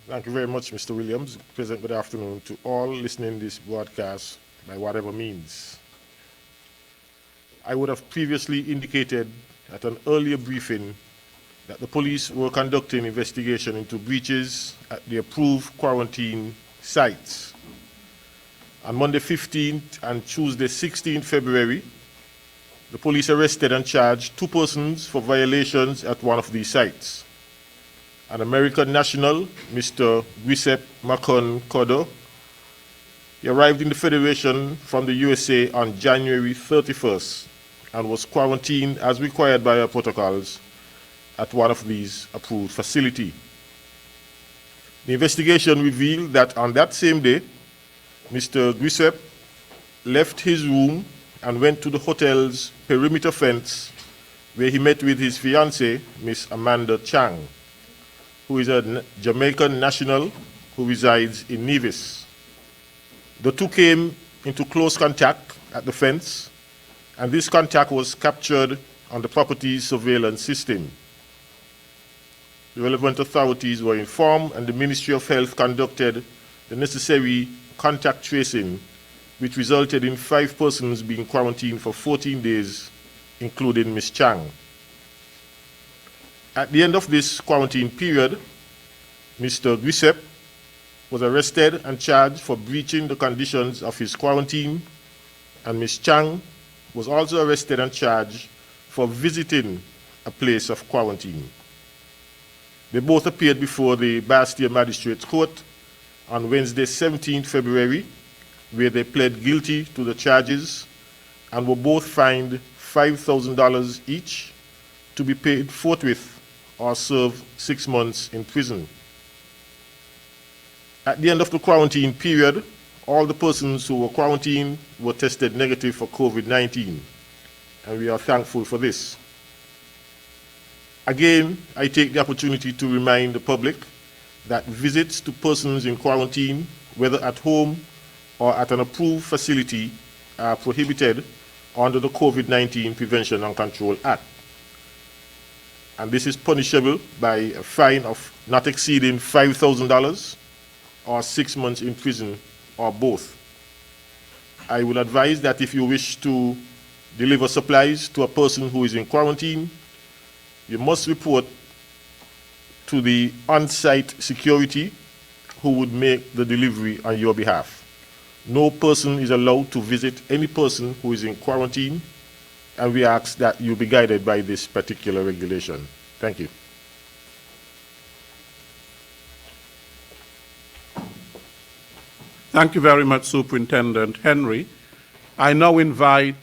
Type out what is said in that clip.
Thank you very much, Mr. Williams. Pleasant good afternoon to all listening to this broadcast by whatever means. I would have previously indicated at an earlier briefing that the police were conducting investigation into breaches at the approved quarantine sites. On Monday 15th and Tuesday 16th February, the police arrested and charged 2 persons for violations at one of these sites. An American national, Mr. Giuseppe Macon-Codo, he arrived in the Federation from the USA on January 31st and was quarantined as required by our protocols at one of these approved facilities. The investigation revealed that on that same day, Mr. Giuseppe left his room and went to the hotel's perimeter fence where he met with his fiancée, Miss Amanda Chang, who is a Jamaican national who resides in Nevis. The two came into close contact at the fence, and this contact was captured on the property's surveillance system. The relevant authorities were informed, and the Ministry of Health conducted the necessary contact tracing, which resulted in 5 persons being quarantined for 14 days, including Ms. Chang. At the end of this quarantine period, Mr. Giuseppe was arrested and charged for breaching the conditions of his quarantine, and Ms. Chang was also arrested and charged for visiting a place of quarantine. They both appeared before the Bastille Magistrates Court on Wednesday, 17th February, where they pled guilty to the charges and were both fined $5,000 each to be paid forthwith or serve 6 months in prison. At the end of the quarantine period, all the persons who were quarantined were tested negative for COVID-19, and we are thankful for this. Again, I take the opportunity to remind the public that visits to persons in quarantine, whether at home or at an approved facility, are prohibited under the COVID-19 Prevention and Control Act. And this is punishable by a fine of not exceeding $5,000 or 6 months in prison, or both. I will advise that if you wish to deliver supplies to a person who is in quarantine, you must report to the on-site security who would make the delivery on your behalf. No person is allowed to visit any person who is in quarantine, and we ask that you be guided by this particular regulation. Thank you. Thank you very much, Superintendent Henry. I now invite